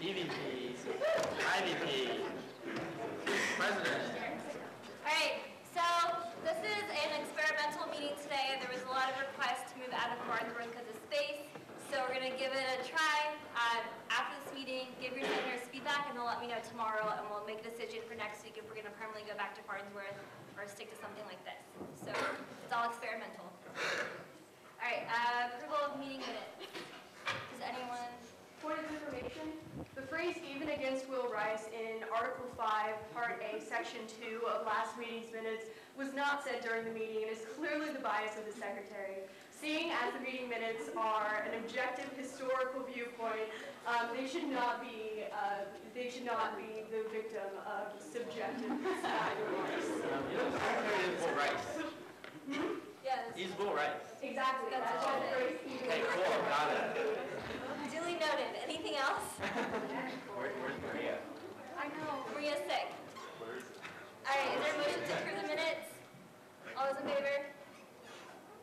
EVPs, IVP, President. All right, so this is an experimental meeting today. There was a lot of requests to move out of Farnsworth because of space, so we're going to give it a try. After this meeting, give your senators feedback, and they'll let me know tomorrow, and we'll make a decision for next week if we're going to permanently go back to Farnsworth or stick to something like this. So it's all experimental. All right, approval of meeting minutes. Does anyone? Point of information, the phrase "even against Will Rice" in Article 5, Part A, Section 2 of last meeting's minutes was not said during the meeting and is clearly the bias of the Secretary. Seeing as the meeting minutes are an objective historical viewpoint, they should not be the victim of subjective remarks. The Secretary is Will Rice. Yes. He's Will Rice. Exactly. That's why the phrase "even Okay, against cool, Will Rice." got it. Duly noted. Anything else? Where's Maria? I know. Maria's sick. All right, is there a motion to approve the minutes? All those in favor?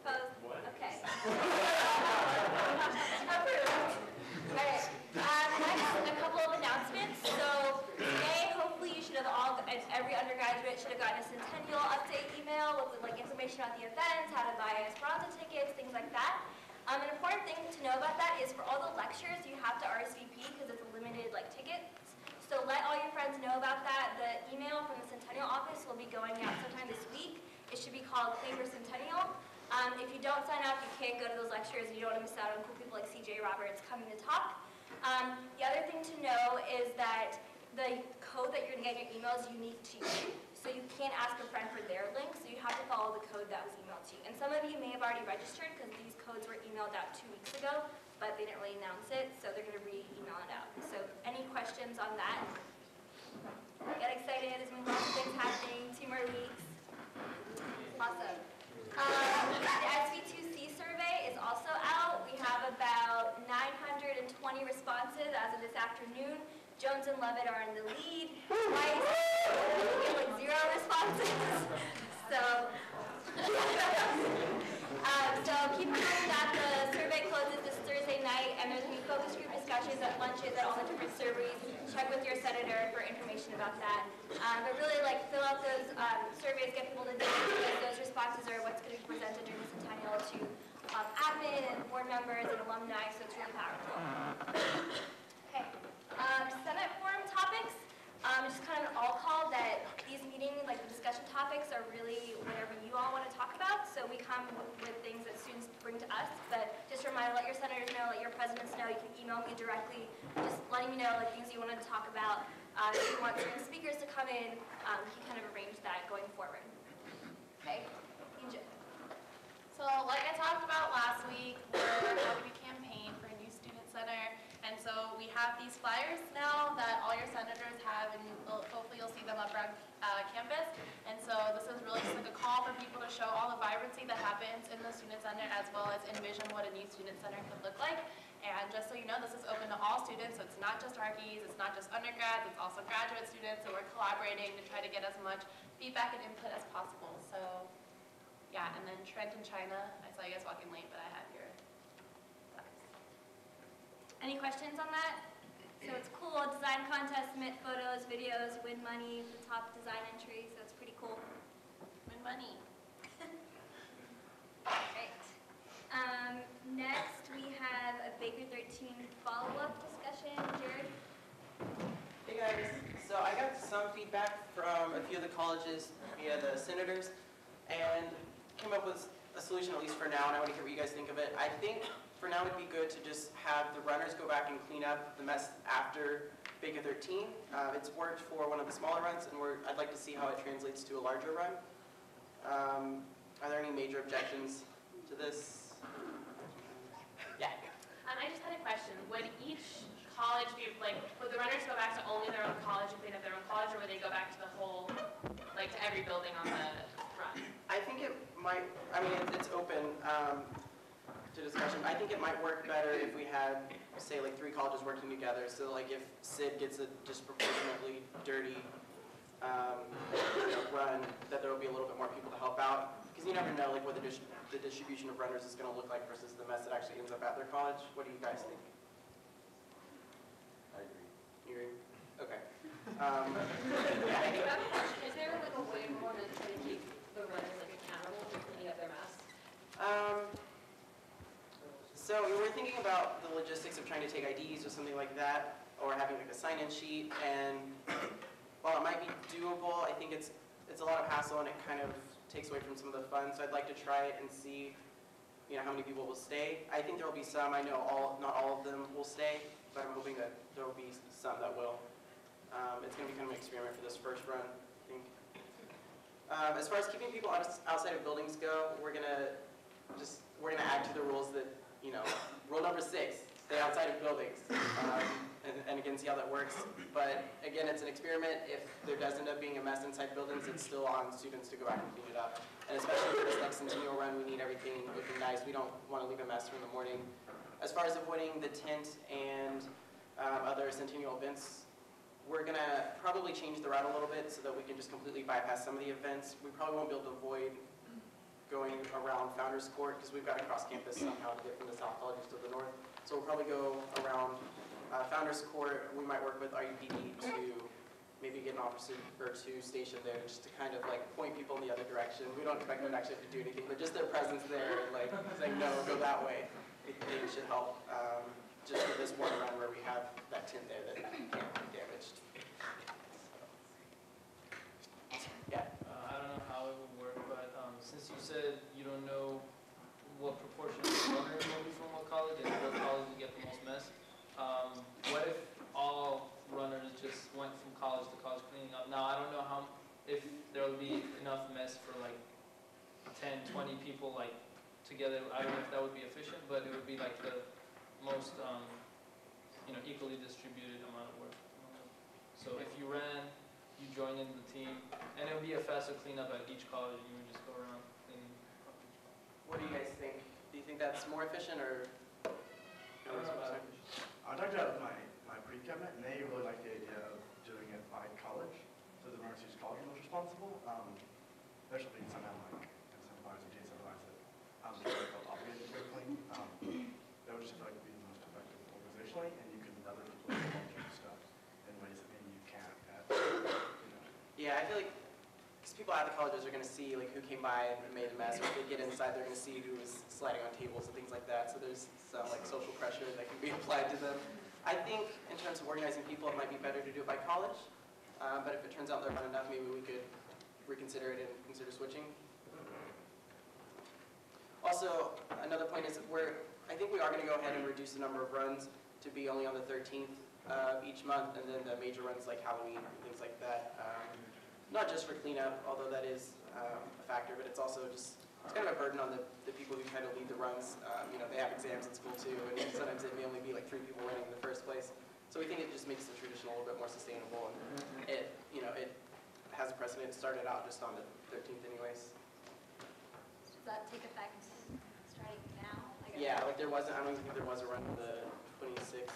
Opposed? Okay. Approved. All right. Next, a couple of announcements. So today, hopefully, you should have all, every undergraduate should have gotten a Centennial update email with like information on the events, how to buy Esperanza tickets, things like that. An important thing to know about that is for all the lectures, you have to RSVP because it's a limited tickets. So let all your friends know about that. The email from the Centennial office will be going out sometime this week. It should be called Claim for Centennial. If you don't sign up, you can't go to those lectures and you don't want to miss out on cool people like CJ Roberts coming to talk. The other thing to know is that the code that you're going to get in your email is unique to you. So you can't ask a friend for their link, so you have to follow the code that was emailed to you. And some of you may have already registered because these codes were emailed out 2 weeks ago, but they didn't really announce it, so they're going to re-email it out. So any questions on that? Get excited, there's been lots of things happening, 2 more weeks. Awesome. The SV2C survey is also out. We have about 920 responses as of this afternoon. Jones and Levitt are in the lead. Twice, we get like 0 responses. So keep in mind that the survey closes this Thursday night, and there's going to be focus group discussions at lunches at all the different surveys. Check with your senator for information about that. But really, fill out those surveys, get people to do it, because those responses are what's going to be presented during the Centennial to admin and board members and alumni, so it's really powerful. Okay. Senate forum topics. Just kind of an all call that these meetings, the discussion topics, are really whatever you all want to talk about. So we come with things that students bring to us. But just a reminder, let your senators know, let your presidents know. You can email me directly, just letting me know things you wanted to talk about. If you want certain speakers to come in, you can kind of arrange that going forward. Okay, Inja. So like I talked about last week, we're having a campaign for a new student center, and so we have these flyers now that all your senators have, and hopefully you'll see them up around campus. And so this is really just a call for people to show all the vibrancy that happens in the student center, as well as envision what a new student center could look like. And just so you know, this is open to all students, so it's not just Archies, it's not just undergrads, it's also graduate students, so we're collaborating to try to get as much feedback and input as possible. So yeah, and then Trent and China, I saw you guys walking late, but I have your flyers. Any questions on that? So it's cool, design contest, submit photos, videos, win money, the top design entry, so it's pretty cool. Win money. Great. Next we have a Baker 13 follow-up discussion. Jared? Hey guys, so I got some feedback from a few of the colleges via the senators, and came up with a solution, at least for now, and I want to hear what you guys think of it. I think for now it'd be good to just have the runners go back and clean up the mess after Baker 13. It's worked for one of the smaller runs, and I'd like to see how it translates to a larger run. Are there any major objections to this? Yeah. I just had a question. Would each college be, would the runners go back to only their own college and clean up their own college, or would they go back to the whole, to every building on the run? I think it might, it's open to discussion. I think it might work better if we had, say, 3 colleges working together. So, if Sid gets a disproportionately dirty run, that there will be a little bit more people to help out. Because you never know, what the distribution of runners is going to look like versus the mess that actually ends up at their college. What do you guys think? I agree. Yeah, I think Is there like a way for them to keep the runners like accountable for cleaning up their mess? So we were thinking about the logistics of trying to take IDs or something like that, or having like a sign-in sheet, and while it might be doable, I think it's a lot of hassle and it kind of takes away from some of the fun, so I'd like to try it and see, how many people will stay. I think there will be some, I know not all of them will stay, but I'm hoping that there will be some that will. It's going to be kind of an experiment for this first run, I think. As far as keeping people outside of buildings go, we're gonna add to the rules that, rule number 6, stay outside of buildings, and again, see how that works. But again, it's an experiment. If there does end up being a mess inside buildings, it's still on students to go back and clean it up. And especially for this next centennial run, we need everything looking nice. We don't want to leave a mess from the morning. As far as avoiding the tent and other centennial events, we're going to probably change the route a little bit so that we can just completely bypass some of the events. We probably won't be able to avoid going around Founders Court because we've got to cross campus somehow to get from the South Colleges to the north. So we'll probably go around Founders Court. We might work with RUPD to maybe get an officer or two stationed there just to kind of like point people in the other direction. We don't expect them to actually have to do anything, but just their presence there and like saying, no, go that way, it should help. Just for this one run where we have that tent there that can't be damaged. Yeah. I don't know how it would work, but since you said you don't know what proportion of the runners will be from what college and what college will get the most mess, what if all runners just went from college to college cleaning up? Now, I don't know if there will be enough mess for like 10, 20 people like together. I don't know if that would be efficient, but it would be like the most equally distributed amount of work. So if you ran, you join in the team, and it would be a faster cleanup at each college, and you would just go around cleaning up each college. What do you guys think? Do you think that's more efficient or? I don't know about it. I talked to my pre-cabinet, and they really like the idea of doing it by college, so the runners whose college was responsible, especially if some have like incentivized or de-incentivized it, they felt obligated to go clean. That would just feel like be the most effective organizationally, and you can leverage people volunteer stuff in ways that maybe you can't at, Yeah, I feel like because people at the colleges are going to see like who came by and made a mess, or if they get inside, they're going to see who was sliding on tables and things like that. So there's some like social pressure that can be applied to them. I think in terms of organizing people, it might be better to do it by college. But if it turns out they're not enough, maybe we could reconsider it and consider switching. Also, another point is that I think we are going to go ahead and reduce the number of runs to be only on the 13th of each month, and then the major runs like Halloween and things like that. Not just for cleanup, although that is a factor, but it's also just, it's kind of a burden on the people who try to lead the runs. They have exams in school too, and sometimes it may only be like 3 people running in the first place. So we think it just makes the tradition a little bit more sustainable, and it has a precedent. It started out just on the 13th anyways. Does that take effect starting now? I guess? Yeah, like I don't even think there was a run on the 26th.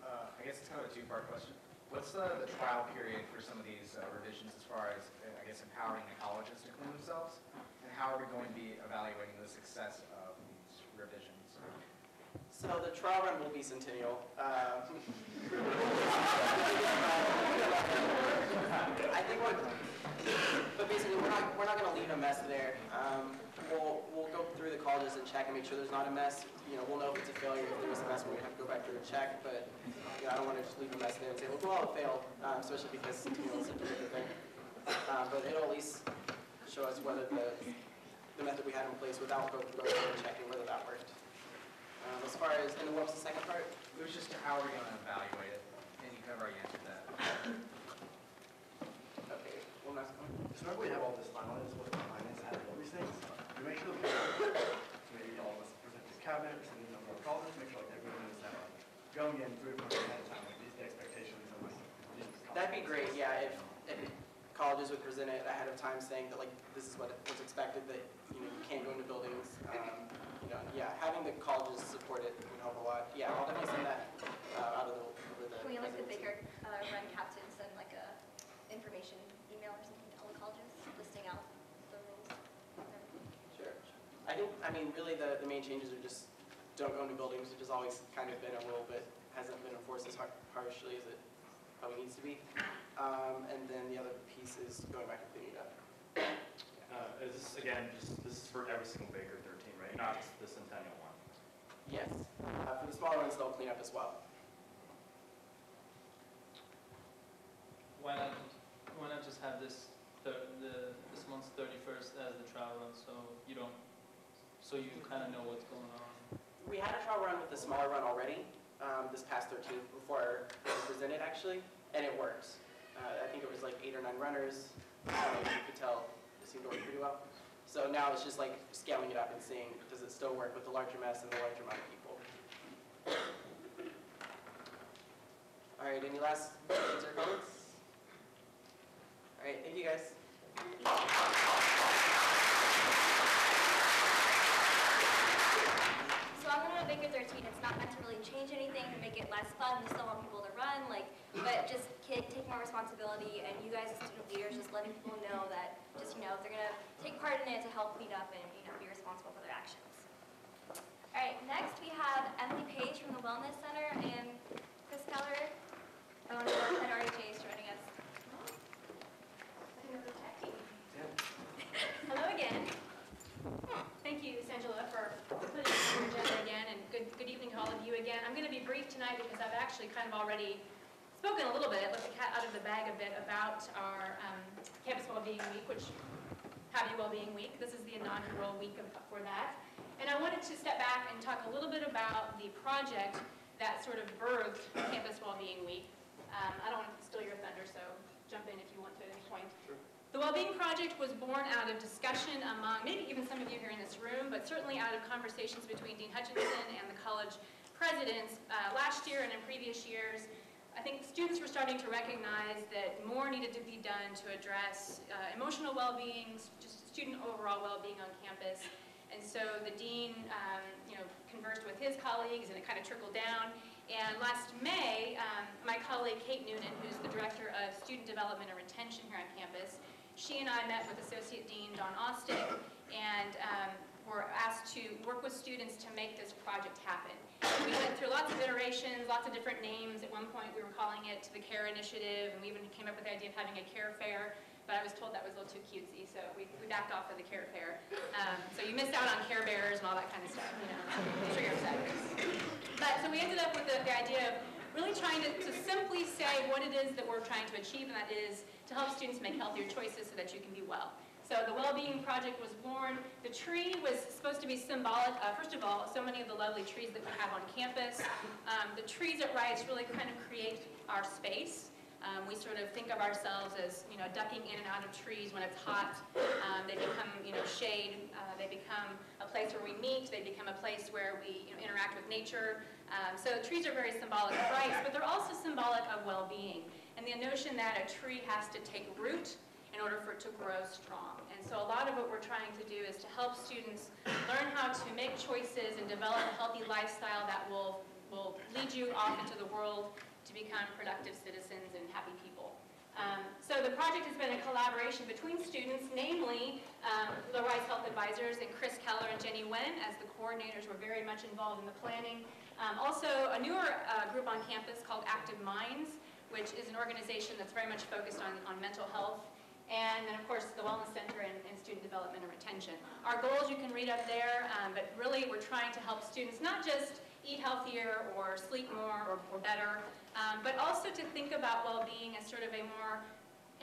I guess it's kind of a two-part question. What's the trial period for some of these revisions as far as, I guess, empowering the colleges to clean themselves? And how are we going to be evaluating the success of these revisions? So the trial run will be centennial. I think but basically we're not going to leave a mess there. We'll go through the colleges and check and make sure there's not a mess. We'll know if it's a failure. If there was a mess, we have to go back through and check. But I don't want to just leave a mess there and say, well, it failed, especially because centennial is such a big thing. But it'll at least show us whether the method we had in place without going through and checking whether that worked. As far as, and what was the second part? It was just how are we going to evaluate it? And you have already answered that. Okay, one last one. so whenever we have all this finalized, what the plan is, adding all these things, we make sure that so maybe all of us present to cabinet, or sending them to our college, make sure like everyone knows that like, going in 3 or 4 days ahead of time, like these are the expectations and like these are the That'd be great, yeah, if colleges would present it ahead of time saying that like this is what's expected, that you can't go into buildings. Having the colleges support it would help a lot. Yeah, I'll definitely send that over the. Can we like the presidency. bigger run captain send like a information email or something to all the colleges listing out the rules and everything? Sure. Really the main changes are just don't go into buildings, which has always kind of been a rule, but hasn't been enforced as harshly as it probably needs to be. And then the other piece is going back and cleaning it up. Is this, again, this is for every single Baker 13, right? Not just the Centennial one? Yes. For the smaller ones, they'll clean up as well. Why not just have this this month's 31st as the trial run, so you kind of know what's going on? We had a trial run with the smaller run already, this past 13th, before it was presented actually, and it works. I think it was like 8 or 9 runners. I don't know if you could tell, it seemed to work pretty well. So now it's just like scaling it up and seeing, does it still work with the larger mess and the larger amount of people? All right, any last questions or comments? All right, thank you guys. So I'm gonna make it 13. It's not meant to really change anything to make it less fun. We still want people to run, but just take more responsibility. And you guys as student leaders, just letting people know that, if they're gonna take part in it to help clean up and be responsible for their actions. All right, next we have Emily Page from the Wellness Center and Chris Keller, owner at RHA, is joining us. Hello again. Thank you, Angela, for putting this on your agenda again, and good evening to all of you again. I'm going to be brief tonight because I've actually kind of already spoken a little bit, let the cat out of the bag a bit about our Campus Wellbeing Week, which Happy Wellbeing Week. This is the inaugural week for that. And I wanted to step back and talk a little bit about the project that sort of birthed Campus Wellbeing Week. I don't want to steal your thunder, so jump in if you want to at any point. Sure. The Wellbeing Project was born out of discussion among, maybe even some of you here in this room, but certainly out of conversations between Dean Hutchinson and the college presidents last year and in previous years. I think students were starting to recognize that more needed to be done to address emotional well-being, just student overall well-being on campus. And so the dean, conversed with his colleagues, and it kind of trickled down. And last May, my colleague Kate Noonan, who's the director of student development and retention here on campus, she and I met with Associate Dean Don Ostick and were asked to work with students to make this project happen. We went through lots of iterations, lots of different names. At one point we were calling it the CARE Initiative, and we even came up with the idea of having a CARE Fair, but I was told that was a little too cutesy, so we backed off of the CARE Fair. So you missed out on Care Bears and all that kind of stuff, I'm sure you're upset. But so we ended up with the idea of really trying to simply say what it is that we're trying to achieve, and that is to help students make healthier choices so that you can be well. So the Wellbeing Project was born. The tree was supposed to be symbolic of, first of all, so many of the lovely trees that we have on campus. The trees at Rice really kind of create our space. We sort of think of ourselves as, ducking in and out of trees when it's hot. They become, shade. They become a place where we meet. They become a place where we, interact with nature. So trees are very symbolic of Rice, but they're also symbolic of well-being, and the notion that a tree has to take root in order for it to grow strong. And so a lot of what we're trying to do is to help students learn how to make choices and develop a healthy lifestyle that will lead you off into the world to become productive citizens and happy people. So the project has been a collaboration between students, namely the Rice Health Advisors and Chris Keller and Jenny Wen, as the coordinators were very much involved in the planning. Also a newer group on campus called Active Minds, which is an organization that's very much focused on mental health. And then, of course, the Wellness Center and student development and retention. Our goals you can read up there, but really we're trying to help students not just eat healthier or sleep more or better, but also to think about well-being as sort of a more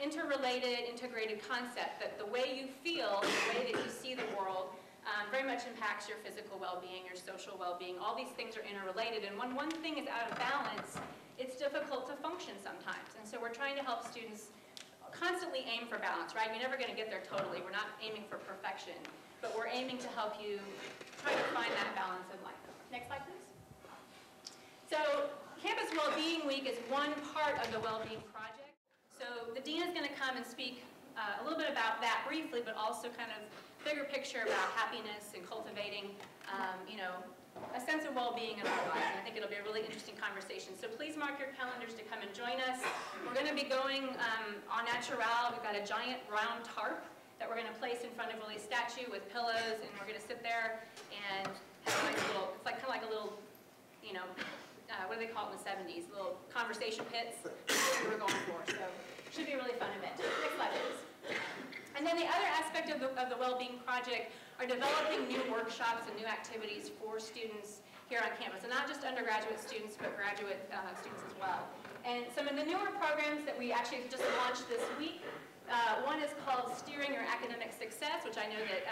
interrelated, integrated concept, that the way you feel, the way that you see the world, very much impacts your physical well-being, your social well-being. All these things are interrelated, and when one thing is out of balance, it's difficult to function sometimes. And so we're trying to help students constantly aim for balance, right? You're never going to get there totally. We're not aiming for perfection, but we're aiming to help you try to find that balance in life. Next slide, please. So Campus Wellbeing Week is one part of the Wellbeing Project. So the dean is going to come and speak a little bit about that briefly, but also kind of bigger picture about happiness and cultivating, a sense of well-being in our lives. And I think it'll be a really interesting conversation. So please mark your calendars to come and join us. We're going to be going en natural. We've got a giant round tarp that we're going to place in front of Willie's statue with pillows, and we're going to sit there and have a nice little, it's like kind of like a little, what do they call it in the 70s? Little conversation pits. That's what we were going for. So should be a really fun event. Next slide, please. And then the other aspect of the Wellbeing Project are developing new workshops and new activities for students here on campus, and not just undergraduate students, but graduate students as well. And some of the newer programs that we actually just launched this week, one is called Steering Your Academic Success, which I know that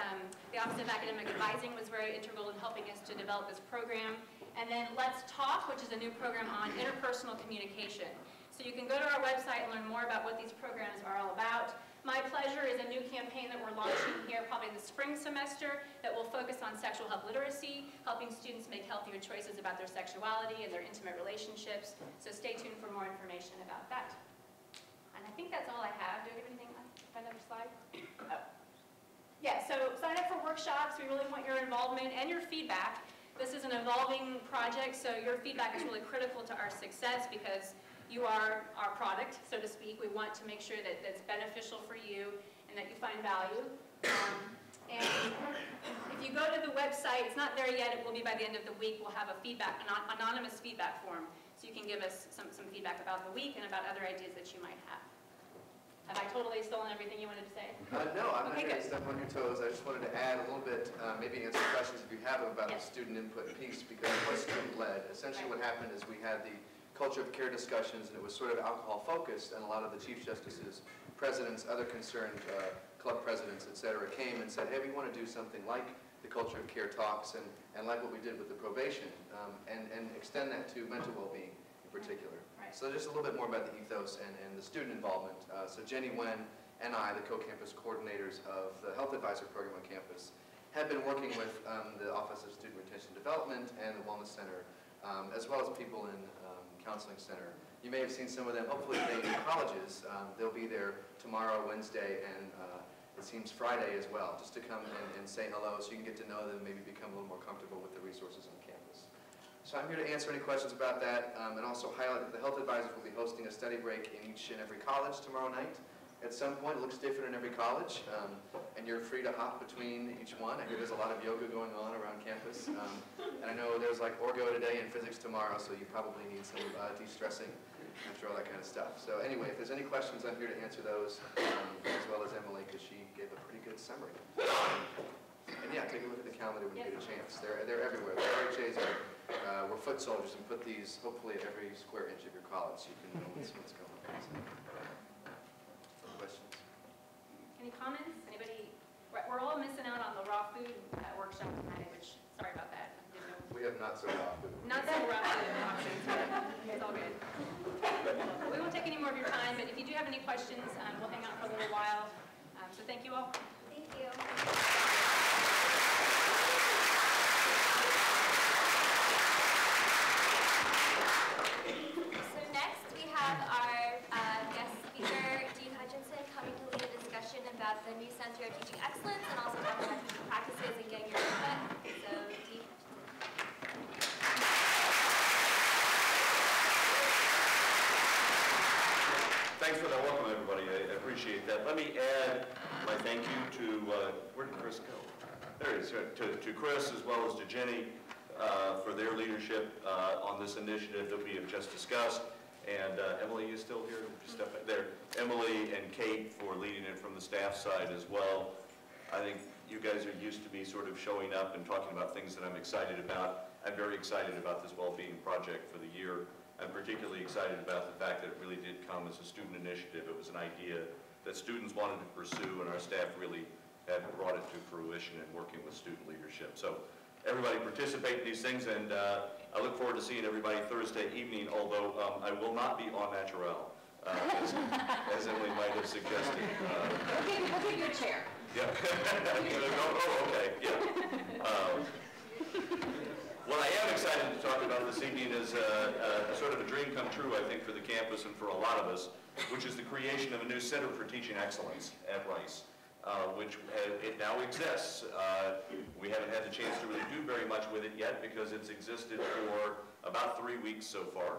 the Office of Academic Advising was very integral in helping us to develop this program. And then Let's Talk, which is a new program on interpersonal communication. So you can go to our website and learn more about what these programs are all about. My Pleasure is a new campaign that we're launching here probably in the spring semester that will focus on sexual health literacy, helping students make healthier choices about their sexuality and their intimate relationships. So stay tuned for more information about that. And I think that's all I have. Do I have anything else? Another slide? Oh. Yeah, so sign up for workshops. We really want your involvement and your feedback. This is an evolving project, so your feedback is really critical to our success because you are our product, so to speak. We want to make sure that that's beneficial for you and that you find value. And if you go to the website, it's not there yet, it will be by the end of the week, we'll have a feedback, an anonymous feedback form, so you can give us some feedback about the week and about other ideas that you might have. Have I totally stolen everything you wanted to say? No, I'm not Okay, going to good. step on your toes. I just wanted to add a little bit, maybe answer questions if you have them about the student input piece, because it was student-led. Essentially what happened is we had the culture of care discussions, and it was sort of alcohol-focused, and a lot of the Chief Justices, presidents, other concerned club presidents, et cetera, came and said, hey, we want to do something like the culture of care talks and like what we did with the probation, and extend that to mental well-being in particular. Right. So just a little bit more about the ethos and the student involvement. So Jenny Wen and I, the co-campus coordinators of the Health Advisor program on campus, have been working with the Office of Student Retention Development and the Wellness Center, as well as people in Counseling Center. You may have seen some of them, hopefully they in colleges. They'll be there tomorrow, Wednesday, and it seems Friday as well, just to come and say hello so you can get to know them, maybe become a little more comfortable with the resources on campus. So I'm here to answer any questions about that, and also highlight that the Health Advisors will be hosting a study break in each and every college tomorrow night. At some point, it looks different in every college, and you're free to hop between each one. I hear there's a lot of yoga going on around campus, and I know there's like orgo today and physics tomorrow, so you probably need some de-stressing after all that kind of stuff. So anyway, if there's any questions, I'm here to answer those, as well as Emily, because she gave a pretty good summary. And yeah, take a look at the calendar when you get a chance. They're everywhere. The RHAs we're foot soldiers and put these hopefully at every square inch of your college so you can know what's going on. So, questions? Any comments? Anybody? We're all missing out on the raw food workshop tonight, which, sorry about that. Didn't know. We have not so raw food. Not so raw food options, but it's all good. We won't take any more of your time, but if you do have any questions, we'll hang out for a little while. So thank you all. Thank you. So next we have our guest speaker, Dean Hutchinson, coming to lead a discussion about the new Center of Teaching Excellence and also talk about teaching practices and getting your input. So Dean. Thanks for that welcome, everybody. I appreciate that. Let me add my thank you to, where did Chris go? There he is, to Chris as well as to Jenny for their leadership on this initiative that we have just discussed. And Emily, you still here? Just step back there. Emily and Kate for leading it from the staff side as well. I think you guys are used to me sort of showing up and talking about things that I'm excited about. I'm very excited about this well-being project for the year. I'm particularly excited about the fact that it really did come as a student initiative. It was an idea that students wanted to pursue, and our staff really have brought it to fruition in working with student leadership. So everybody participate in these things, and I look forward to seeing everybody Thursday evening, although I will not be en naturel, as Emily might have suggested. We'll give you a chair. Yeah. Oh, okay, yeah. What I am excited to talk about this evening is sort of a dream come true, I think, for the campus and for a lot of us, which is the creation of a new Center for Teaching Excellence at Rice, which it now exists. We haven't had the chance to really do very much with it yet because it's existed for about 3 weeks so far.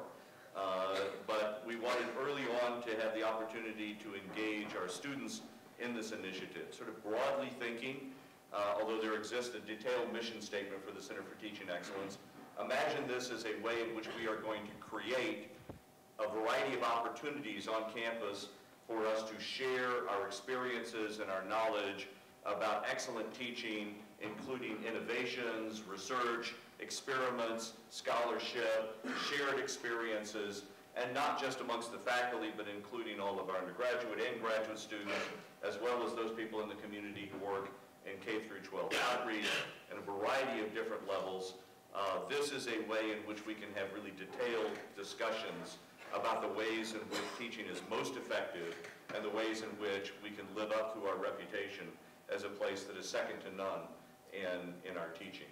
But we wanted early on to have the opportunity to engage our students in this initiative, sort of broadly thinking. Although there exists a detailed mission statement for the Center for Teaching Excellence, Imagine this as a way in which we are going to create a variety of opportunities on campus for us to share our experiences and our knowledge about excellent teaching, including innovations, research, experiments, scholarship, shared experiences, and not just amongst the faculty, but including all of our undergraduate and graduate students, as well as those people in the community who work in K through 12 outreach and a variety of different levels. This is a way in which we can have really detailed discussions about the ways in which teaching is most effective and the ways in which we can live up to our reputation as a place that is second to none in our teaching.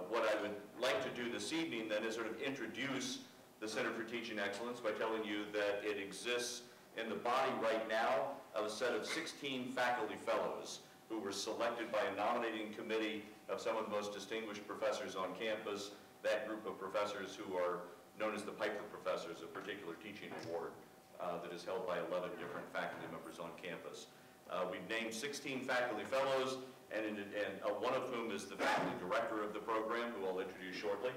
What I would like to do this evening then is sort of introduce the Center for Teaching Excellence by telling you that it exists in the body right now of a set of 16 faculty fellows who were selected by a nominating committee of some of the most distinguished professors on campus. That group of professors who are known as the Piper Professors, a particular teaching award that is held by 11 different faculty members on campus. We've named 16 faculty fellows, and one of whom is the faculty director of the program, who I'll introduce shortly.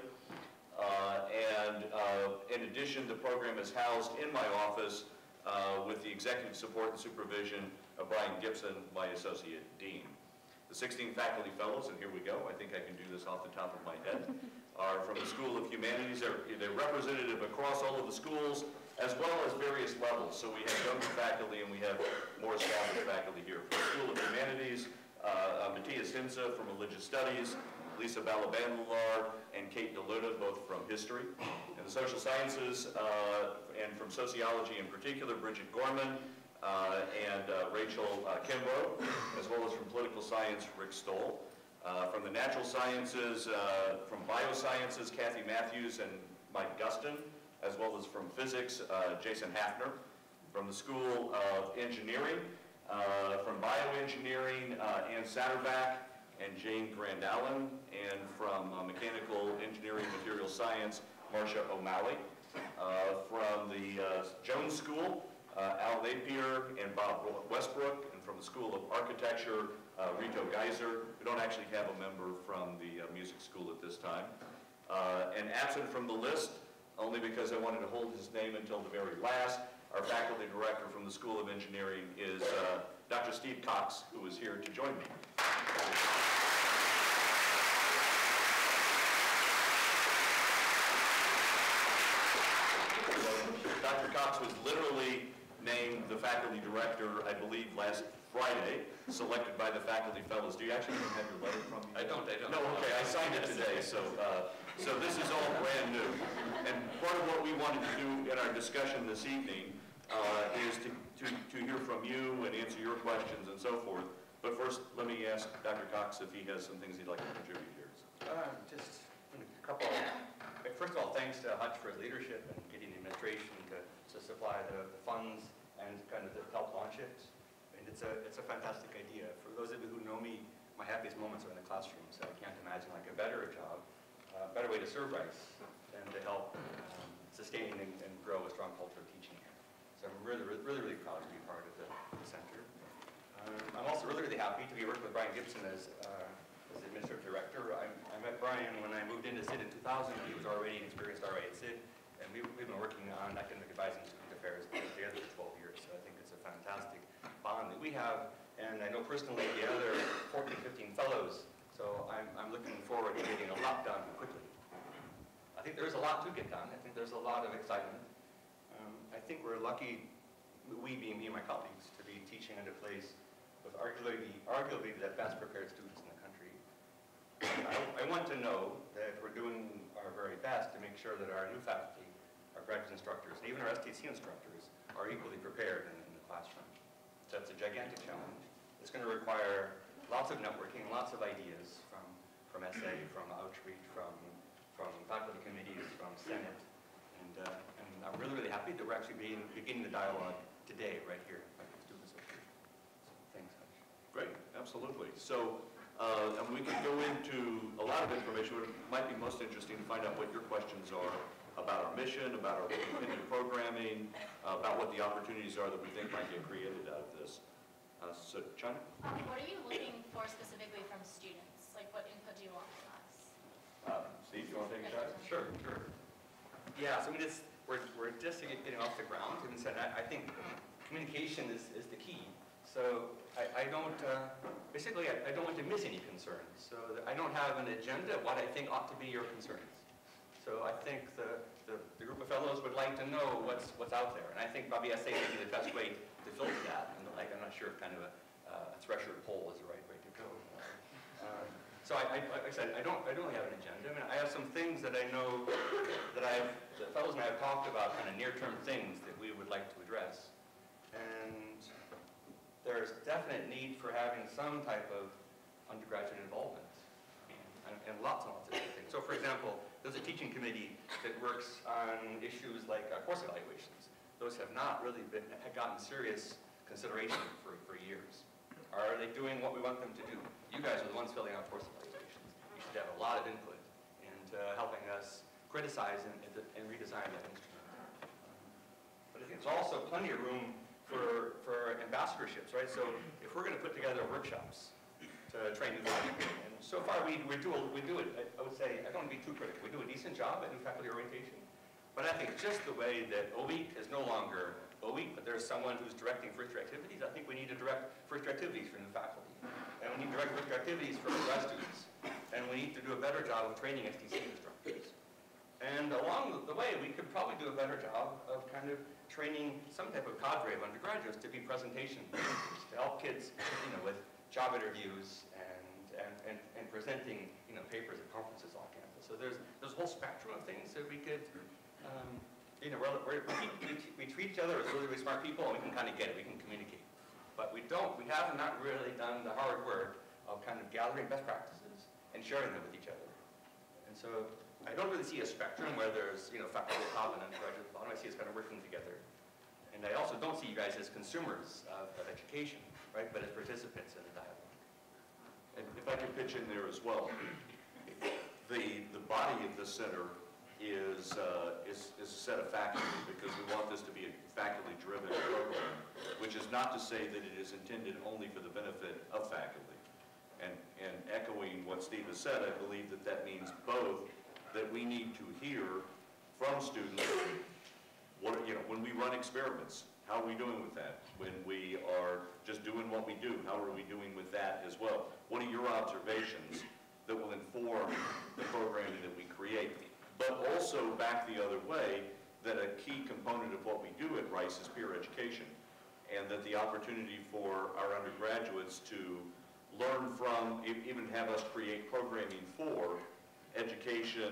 In addition, the program is housed in my office with the executive support and supervision of Brian Gibson, my associate dean. The 16 faculty fellows, and here we go, I think I can do this off the top of my head, are from the School of Humanities. They're representative across all of the schools, as well as various levels. So we have younger faculty and we have more established faculty here. From the School of Humanities, Matthias Hinze from Religious Studies, Lisa Balabandular and Kate DeLuda, both from History. In the Social Sciences, and from Sociology in particular, Bridget Gorman and Rachel Kimbrough, as well as from Political Science, Rick Stoll. From the Natural Sciences, from Biosciences, Kathy Matthews and Mike Guston, as well as from Physics, Jason Hafner. From the School of Engineering, from Bioengineering, Ann Satterback and Jane Grandallen, and from Mechanical Engineering Material Science, Marcia O'Malley. From the Jones School, Al Napier and Bob Westbrook, and from the School of Architecture, Rito Geiser. We don't actually have a member from the music school at this time. And absent from the list, only because I wanted to hold his name until the very last, our faculty director from the School of Engineering is Dr. Steve Cox, who is here to join me. Dr. Cox was literally named the faculty director, I believe, last Friday, selected by the faculty fellows. Do you actually have your letter from me? I don't. No, okay, I signed it today, so this is all brand new. And part of what we wanted to do in our discussion this evening is to hear from you and answer your questions and so forth. But first, let me ask Dr. Cox if he has some things he'd like to contribute here. Just a couple. First of all, thanks to Hutch for his leadership and getting the administration to supply the funds and kind of to help launch it. And it's a fantastic idea. For those of you who know me, my happiest moments are in the classroom, so I can't imagine like a better job, a better way to serve Rice than to help sustain and grow a strong culture of teaching here. So I'm really proud to be part of the center. I'm also really happy to be working with Brian Gibson as the administrative director. I met Brian when I moved into SID in 2000. He was already an experienced RA at SID, and we've been working on academic advising and student affairs together for 12 years. So I think it's a fantastic bond that we have. And I know personally the other 14, 15 fellows, so I'm looking forward to getting a lot done quickly. I think there's a lot to get done. I think there's a lot of excitement. I think we're lucky, we being me and my colleagues, to be teaching at a place with arguably the best prepared students in the country. I want to know that we're doing our very best to make sure that our new faculty, our graduate instructors, and even our STC instructors are equally prepared in the classroom. So that's a gigantic challenge. It's going to require lots of networking, lots of ideas from SA, from outreach, from faculty committees, from Senate, and I'm really happy that we're actually beginning the dialogue today, right here, at the Student Association. So thanks, Hutch. Great, absolutely. So and we can go into a lot of information, but it might be most interesting to find out what your questions are about our mission, about our independent programming, about what the opportunities are that we think might get created out of this. So, China? What are you looking for specifically from students? Like, what input do you want from us? Steve, you want to take a shot? Sure. Yeah, so I mean, we're just getting off the ground, and so I think communication is the key. So I don't, basically, I don't want to miss any concerns. So I don't have an agenda of what I think ought to be your concerns. So I think the group of fellows would like to know what's out there. And I think probably essay would be the best way to filter that. And like, I'm not sure if kind of a threshold poll is the right way to go. So like I said, I don't really have an agenda. I mean, I have some things that I know that the fellows and I have talked about, kind of near-term things that we would like to address. And there's definite need for having some type of undergraduate involvement and lots and lots of different things. So for example, there's a teaching committee that works on issues like course evaluations. Those have not really gotten serious consideration for years. Are they doing what we want them to do? You guys are the ones filling out course evaluations. You should have a lot of input into helping us criticize and redesign that instrument. But I think there's also plenty of room for ambassadorships, right? So if we're going to put together workshops to train new faculty, and so far we do it, I would say, I don't want to be too critical, we do a decent job at new faculty orientation, but I think just the way that OWEEK is no longer OWEEK, but there's someone who's directing first-year activities, I think we need to direct first-year activities for new faculty, and we need to direct first-year activities for grad students, and we need to do a better job of training STC instructors. And along the way, we could probably do a better job of kind of training some type of cadre of undergraduates to be presentation leaders, to help kids, with job interviews and presenting, papers at conferences on campus. So there's a whole spectrum of things that we could, we treat each other as really, really smart people, and we can kind of get it, we can communicate. But we have not really done the hard work of kind of gathering best practices and sharing them with each other. And so I don't really see a spectrum where there's, faculty at the top and undergraduate at the bottom. I see us kind of working together. And I also don't see you guys as consumers of education, right? But as participants in the dialogue. And if I could pitch in there as well, the body of the center is a set of faculty, because we want this to be a faculty-driven program, which is not to say that it is intended only for the benefit of faculty. And echoing what Steve has said, I believe that means both that we need to hear from students when we run experiments, how are we doing with that? When we are just doing what we do, how are we doing with that as well? What are your observations that will inform the programming that we create? But also back the other way, that a key component of what we do at Rice is peer education, and that the opportunity for our undergraduates to learn from, even have us create programming for education,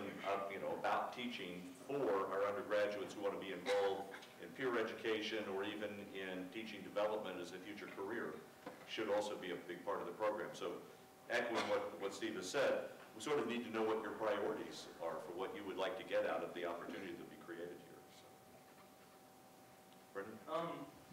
about teaching for our undergraduates who want to be involved in peer education or even in teaching development as a future career should also be a big part of the program. So echoing what Steve has said, we sort of need to know what your priorities are for what you would like to get out of the opportunity that we created here. So. Brendan?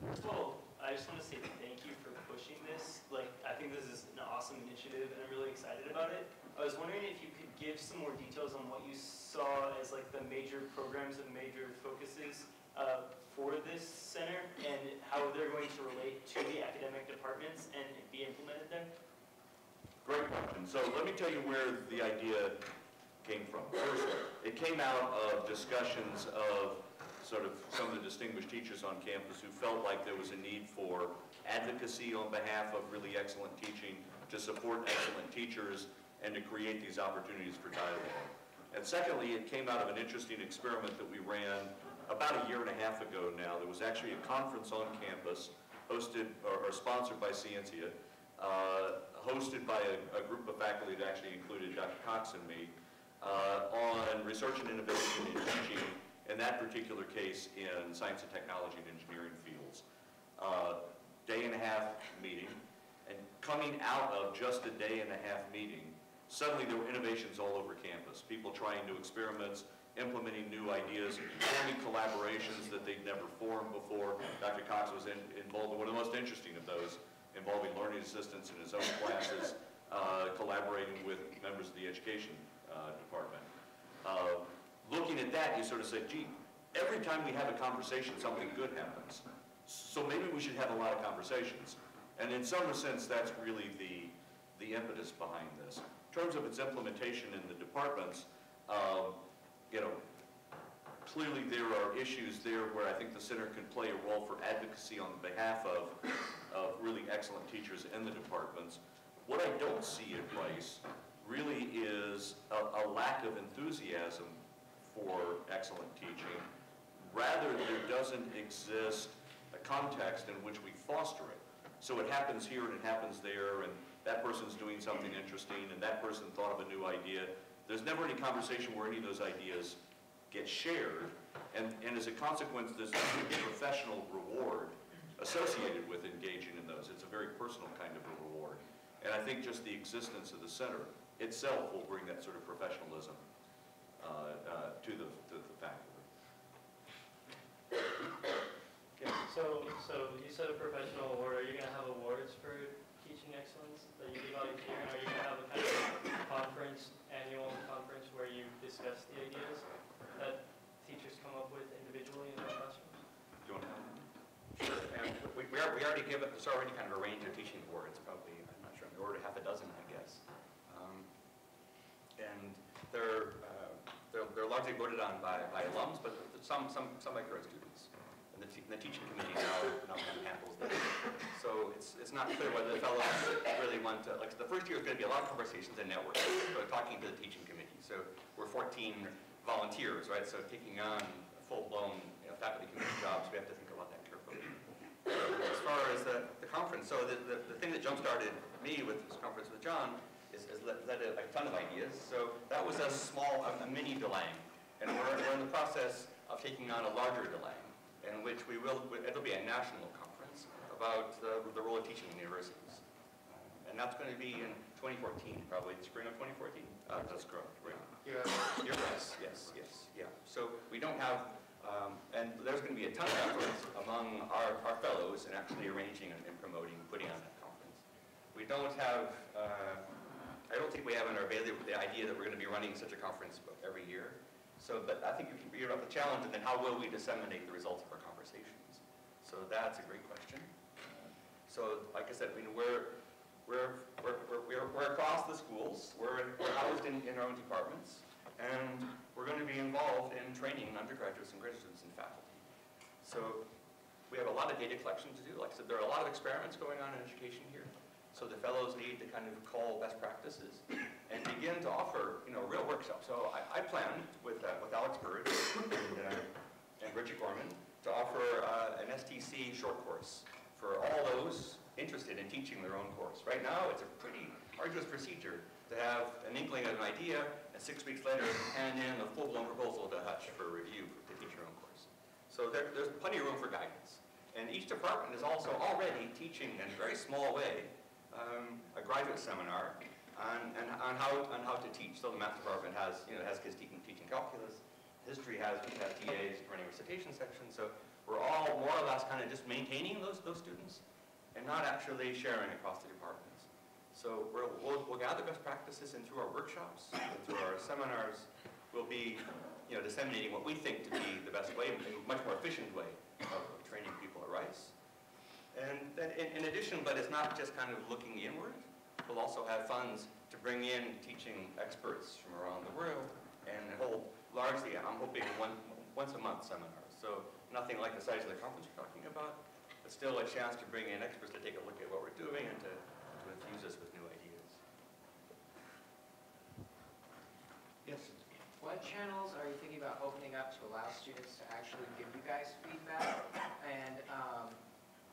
First of all, I just want to say thank you for pushing this. I think this is an awesome initiative, and I'm really excited about it. I was wondering if you could give some more details on what you saw as the major programs and major focuses for this center, and how they're going to relate to the academic departments and be implemented there. Great question. So let me tell you where the idea came from. First, it came out of discussions of sort of some of the distinguished teachers on campus who felt like there was a need for advocacy on behalf of really excellent teaching, to support excellent teachers, and to create these opportunities for dialogue. And secondly, it came out of an interesting experiment that we ran about a year and a half ago now. There was actually a conference on campus hosted or sponsored by Scientia, hosted by a group of faculty that actually included Dr. Cox and me, on research and innovation in teaching, in that particular case in science and technology and engineering fields. Day and a half meeting, and coming out of just a day and a half meeting, suddenly there were innovations all over campus. People trying new experiments, implementing new ideas, forming collaborations that they'd never formed before. Dr. Cox was involved in one of the most interesting of those, involving learning assistants in his own classes, collaborating with members of the education department. Looking at that, you sort of say, gee, every time we have a conversation, something good happens. So maybe we should have a lot of conversations. And in some sense, that's really the impetus behind this. In terms of its implementation in the departments, you know, clearly there are issues there where I think the center can play a role for advocacy on behalf of really excellent teachers in the departments. What I don't see at Rice really is a lack of enthusiasm for excellent teaching. Rather, there doesn't exist a context in which we foster it. So it happens here and it happens there, and that person's doing something interesting, and that person thought of a new idea. There's never any conversation where any of those ideas get shared, and as a consequence, there's not a professional reward associated with engaging in those. It's a very personal kind of a reward. And I think just the existence of the center itself will bring that sort of professionalism to the faculty. Okay, so you said a professional award. Are you going to have awards for teaching excellence that you give out each year? And are you going to have a kind of conference, annual conference, where you discuss the ideas that teachers come up with individually in their classrooms? Do you want to have one? Sure. And we already give it. There's already kind of a range of teaching awards. Probably, I'm not sure, in the order of half a dozen, I guess. And they're largely voted on by alums, but some by current students. And the teaching committee now kind of handles that. So it's not clear whether the fellows really want to, like the first year is going to be a lot of conversations and networking, so talking to the teaching committee. So we're 14 volunteers, right? So taking on full-blown faculty committee jobs, we have to think about that carefully. As far as the conference, so the thing that jump-started me with this conference with John is led a ton of ideas. So that was a mini DeLang. And we're in the process of taking on a larger DeLang, in which it'll be a national conference about the role of teaching in universities. And that's going to be in 2014, probably the spring of 2014. That's correct, right. You're right. Yes. Yeah. So we don't have, and there's going to be a ton of efforts among our fellows in actually arranging and promoting, putting on that conference. We don't have, I don't think we have in our bailiwick the idea that we're going to be running such a conference every year. So, but I think you can figure out the challenge, and then how will we disseminate the results of our conversations? So that's a great question. So, like I said, I mean, we're across the schools. We're housed in our own departments, and we're going to be involved in training undergraduates and graduate students and faculty. So we have a lot of data collection to do. Like I said, there are a lot of experiments going on in education here. So the fellows need to kind of call best practices and begin to offer, real workshops. So I planned with Alex Burridge and Bridget Gorman to offer an STC short course for all those interested in teaching their own course. Right now, it's a pretty arduous procedure to have an inkling of an idea and 6 weeks later hand in a full-blown proposal to Hutch for review to teach your own course. So there's plenty of room for guidance. And each department is also already teaching in a very small way a graduate seminar on how to teach. So the math department has kids teaching calculus. History has TAs running recitation sections. So we're all more or less kind of just maintaining those students and not actually sharing across the departments. So we'll gather best practices, and through our workshops and through our seminars, we'll be disseminating what we think to be the best way, a much more efficient way of training people at Rice. And then in addition, but it's not just kind of looking inward, we'll also have funds to bring in teaching experts from around the world and hold largely, I'm hoping, once a month seminars. So nothing like the size of the conference you're talking about, but still a chance to bring in experts to take a look at what we're doing and to infuse us with new ideas. Yes? What channels are you thinking about opening up to allow students to actually give you guys feedback? And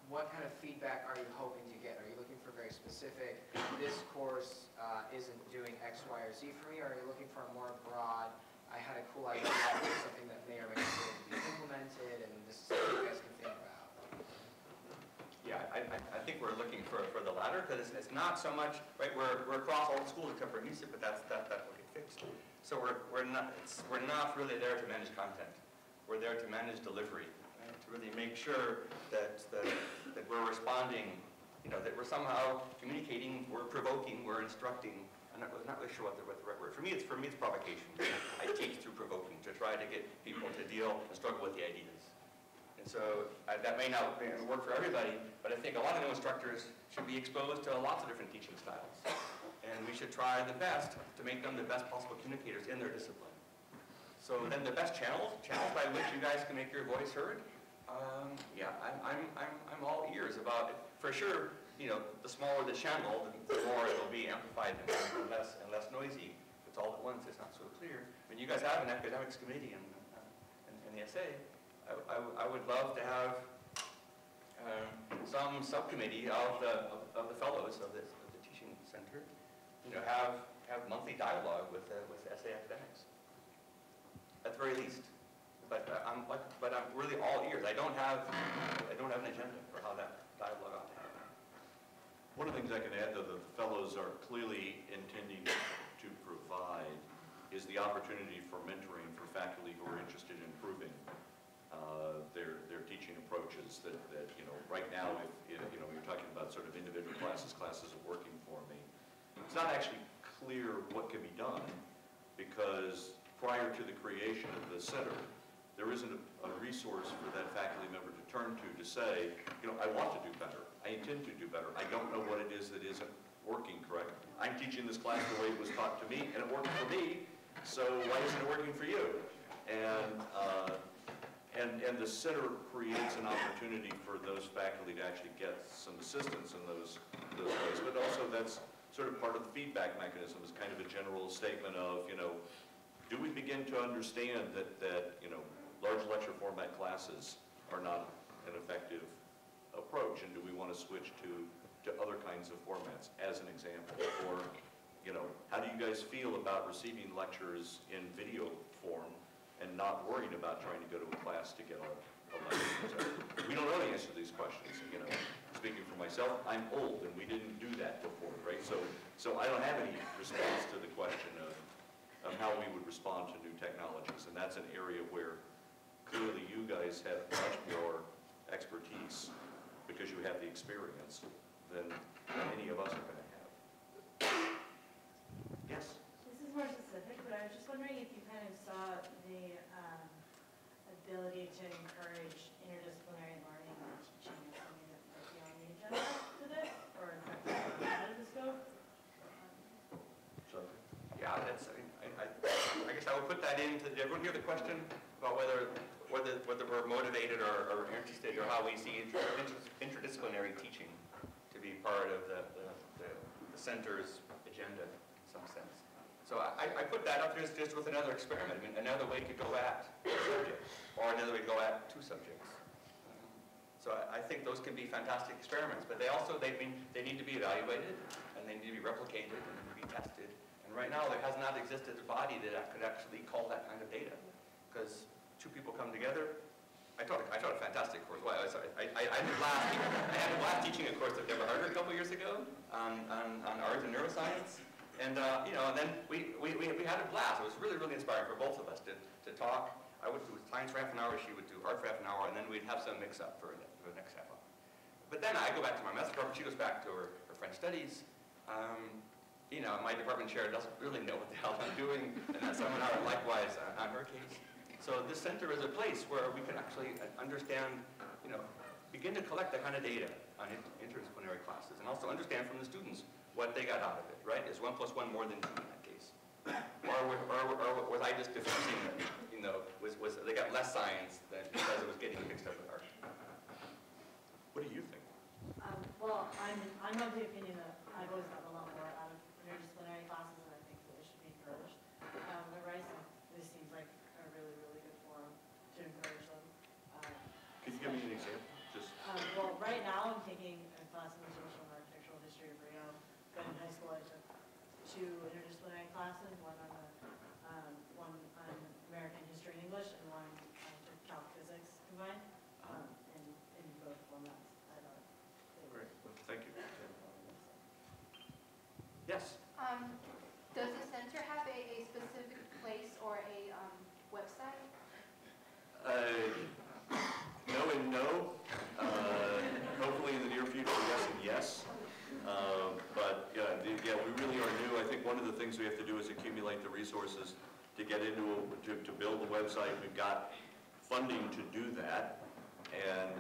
what kind of feedback are you hoping to get? Are you looking for very specific, this course isn't doing X, Y, or Z for me? Or are you looking for a more broad, I had a cool idea, something that may or may not be implemented, and this is something you guys can think about? Yeah, I think we're looking for the latter, because it's not so much, right, we're across all the schools except for NUSIP, but that will get fixed. So we're not really there to manage content. We're there to manage delivery, right? To really make sure that we're responding, that we're somehow communicating, we're provoking, we're instructing. I'm not really sure what the right word. For me, it's provocation. I teach through provoking to try to get people to deal and struggle with the ideas. And so that may not work for everybody, but I think a lot of new instructors should be exposed to lots of different teaching styles. And we should try the best to make them the best possible communicators in their discipline. So then the best channels by which you guys can make your voice heard, yeah, I'm all ears about it. For sure, you know, the smaller the channel, the more it'll be amplified and less noisy. If it's all at once, it's not so clear. I mean, you guys have an academics committee in the SA. I would love to have some subcommittee of the fellows of the teaching center, you know, have monthly dialogue with SA academics, at the very least. But I'm really all ears. I don't have an agenda for how that dialogue ought to happen. One of the things I can add, though, that the fellows are clearly intending to provide is the opportunity for mentoring for faculty who are interested in improving their teaching approaches. That you know, right now, if you know, you're talking about sort of individual classes are working for me. It's not actually clear what can be done because prior to the creation of the center, there isn't a resource for that faculty member to turn to say, you know, I want to do better. I intend to do better. I don't know what it is that isn't working correct. I'm teaching this class the way it was taught to me, and it worked for me, so why isn't it working for you? And the center creates an opportunity for those faculty to actually get some assistance in those ways, but also that's sort of part of the feedback mechanism is kind of a general statement of, you know, do we begin to understand that you know, large lecture format classes are not an effective approach, and do we want to switch to other kinds of formats, as an example? Or, you know, how do you guys feel about receiving lectures in video form and not worrying about trying to go to a class to get a lecture? So we don't know the answer to these questions. You know, speaking for myself, I'm old, and we didn't do that before, right? So I don't have any response to the question of how we would respond to new technologies, and that's an area where clearly you guys have much more expertise because you have the experience than any of us are going to have. Yes? This is more specific, but I was just wondering if you kind of saw the ability to encourage interdisciplinary learning and teaching as something that might be on the agenda to this, or in fact, out of the scope? Yeah, that's. I guess I would put that into. Did everyone hear the question about whether we're motivated or interested, or how we see interdisciplinary teaching to be part of the center's agenda in some sense? So I put that up just with another experiment. I mean, another way to go at a subject, or another way to go at two subjects. So I think those can be fantastic experiments, but they need to be evaluated, and they need to be replicated and be tested. And right now, there has not existed a body that could actually call that kind of data, because two people come together. I taught a fantastic course. Well, I had a blast teaching a course at Deborah Harder a couple years ago on art and neuroscience, and you know, and then we had a blast. It was really inspiring for both of us to talk. I would do science for half an hour, she would do art for half an hour, and then we'd have some mix up for the next half hour. But then I go back to my math department. She goes back to her French studies. You know, my department chair doesn't really know what the hell I'm doing, and that seminar likewise on her case. So this center is a place where we can actually understand, you know, begin to collect that kind of data on interdisciplinary classes, and also understand from the students what they got out of it, right? Is 1 + 1 more than 2 in that case? Or was I just diffusing it, you know, was they got less science than because it was getting mixed up with art? What do you think? Well, I'm of the opinion that I've always gotten a lot more out of interdisciplinary classes, and I think that it should be encouraged. At Rice, this seems like a really good forum to encourage them. Could you give me an example? Just. Well, right now I'm taking a class in the social and architectural history of Rio, but in high school I took 2 interdisciplinary classes, one on American history and English, and one took calc physics combined, in both formats. I thought they were Great. Thank you. Yes? Does the center have a specific place or a website? No and no. Hopefully in the near future, yes and yes. But yeah, we really are new. I think one of the things we have to do is accumulate the resources to get into to build the website. We've got funding to do that, and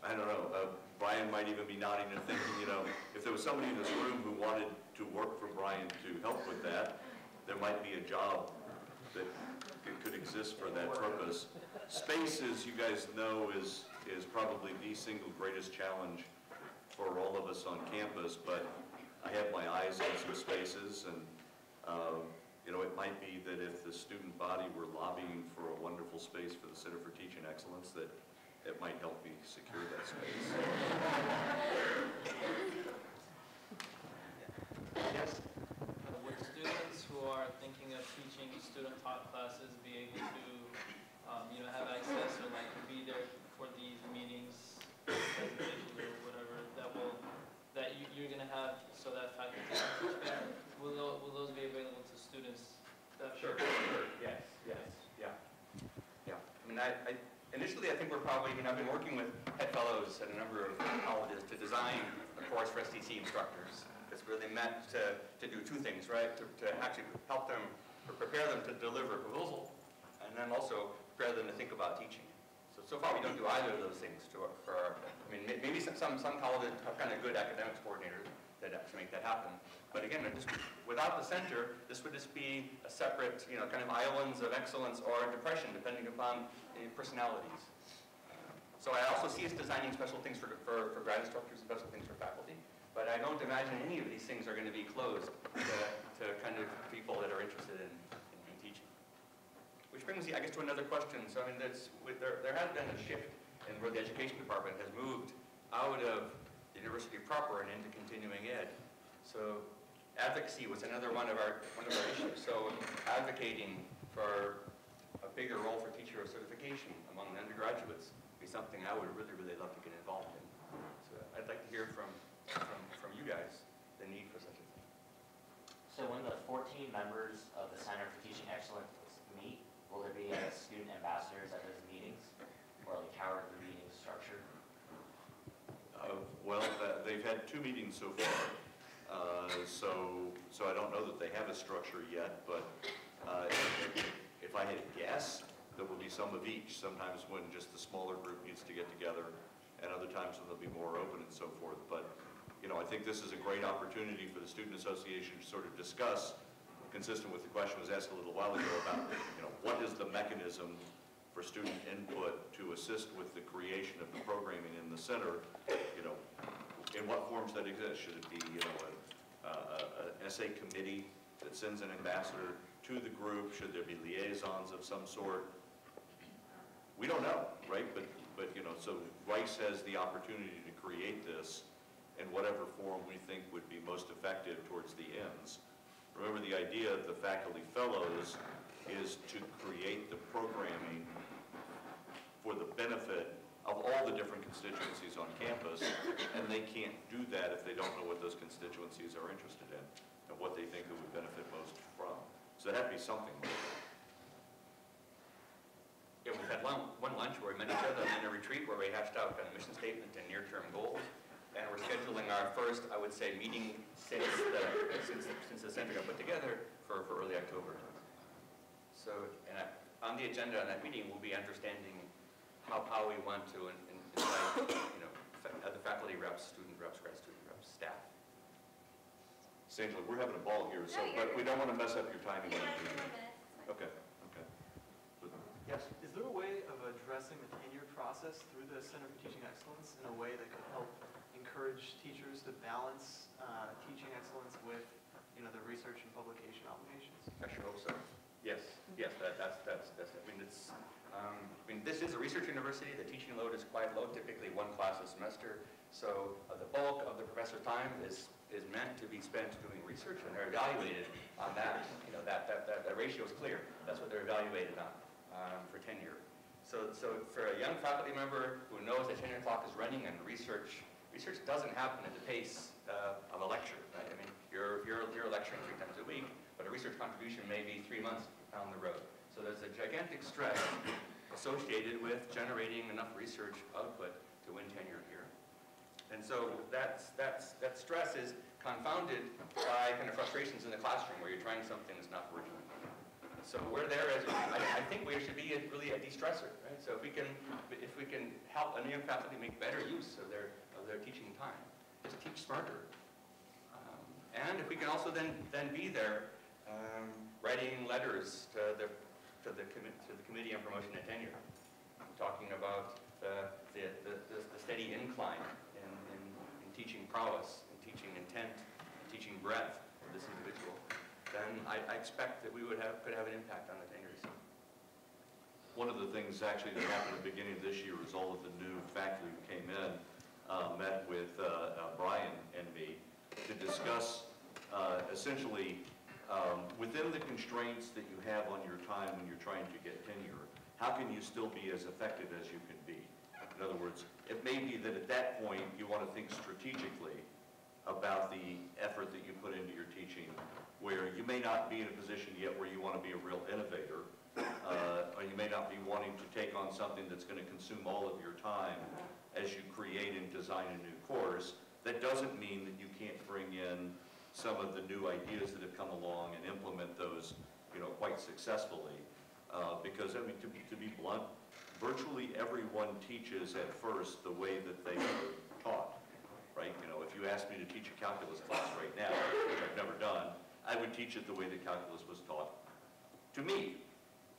I don't know. Brian might even be nodding and thinking, you know, if there was somebody in this room who wanted to work for Brian to help with that, there might be a job that could exists for that purpose. Space, as you guys know, is probably the single greatest challenge for all of us on campus, but I have my eyes on some spaces, and you know, it might be that if the student body were lobbying for a wonderful space for the Center for Teaching Excellence, that it might help me secure that space. Yes? Would students who are thinking of teaching student-taught classes be able to, you know, have access or like be there for these meetings, presentations, or whatever that you're going to have so that faculty can teach better? Will those be available to students? Sure, yes, yeah. I mean, initially, I think we're probably, I've been working with head fellows at a number of colleges to design a course for STC instructors. It's really meant to do two things, right? To actually help them, or prepare them to deliver a proposal, and then also prepare them to think about teaching. So far, we don't do either of those things I mean, maybe some colleges have kind of good academics coordinators that actually make that happen. But again, without the center, this would just be a separate, you know, kind of islands of excellence or depression, depending upon personalities. So I also see us designing special things for grad instructors and special things for faculty. But I don't imagine any of these things are going to be closed to kind of people that are interested in teaching. Which brings me, I guess, to another question. So I mean, there has been a shift in where the education department has moved out of the university proper and into continuing ed. So advocacy was another one of our issues. So advocating for a bigger role for teacher certification among the undergraduates would be something I would really love to get involved in. So I'd like to hear from you guys the need for such a thing. So when the 14 members of the Center for Teaching Excellence meet, will there be student ambassadors at those meetings? Or like how are the meetings structured? Well, they've had 2 meetings so far. So I don't know that they have a structure yet, but if I had to guess, there will be some of each. Sometimes when just the smaller group needs to get together, and other times when they'll be more open and so forth. But you know, I think this is a great opportunity for the Student Association to sort of discuss, consistent with the question was asked a little while ago about, you know, what is the mechanism for student input to assist with the creation of the programming in the center, you know, in what forms that exist. Should it be, you know, an essay committee that sends an ambassador to the group? Should there be liaisons of some sort? We don't know, right? But you know, so Rice has the opportunity to create this in whatever form we think would be most effective towards the ends. Remember, the idea of the faculty fellows is to create the programming for the benefit of all the different constituencies on campus, and they can't do that if they don't know what those constituencies are interested in and what they think it would benefit most from. So there has to be something like that. Yeah, we've had one lunch where we met each other and then a retreat where we hashed out kind of mission statement and near-term goals. And we're scheduling our first, I would say, meeting since the center got put together for early October. So, and on the agenda on that meeting, we'll be understanding how we want to invite, you know, other faculty reps, student reps, grad student reps, staff. Sandra, we're having a ball here, so but we don't want to mess up your timing. Okay. Yes. Is there a way of addressing the tenure process through the Center for Teaching Excellence in a way that could help encourage teachers to balance teaching excellence with, you know, the research and publication obligations? I sure hope so. Yes. That's. I mean, it's. This is a research university. The teaching load is quite low, typically 1 class a semester. So the bulk of the professor's time is meant to be spent doing research, and they're evaluated on that. You know, that ratio is clear. That's what they're evaluated on for tenure. So for a young faculty member who knows the tenure clock is running and research doesn't happen at the pace of a lecture, right? I mean, you're lecturing 3 times a week, but a research contribution may be 3 months down the road. So there's a gigantic stress associated with generating enough research output to win tenure here. And so that stress is confounded by kind of frustrations in the classroom where you're trying something that's not working. So we're there as, I think we should be really a de-stressor, right? So if we can help a young faculty make better use of their teaching time, just teach smarter. And if we can also then be there writing letters to the to the Committee on Promotion and Tenure, talking about the steady incline in teaching prowess, in teaching intent, in teaching breadth of this individual, then I expect that we could have an impact on the tenure scene. One of the things actually that happened at the beginning of this year is all of the new faculty who came in met with Brian and me to discuss essentially within the constraints that you have on your time when you're trying to get tenure, how can you still be as effective as you can be? In other words, it may be that at that point you want to think strategically about the effort that you put into your teaching, where you may not be in a position yet where you want to be a real innovator, or you may not be wanting to take on something that's going to consume all of your time as you create and design a new course. That doesn't mean that you can't bring in some of the new ideas that have come along and implement those, quite successfully. Because, I mean, to be blunt, virtually everyone teaches at first the way that they were taught, right? If you asked me to teach a calculus class right now, which I've never done, I would teach it the way that calculus was taught to me.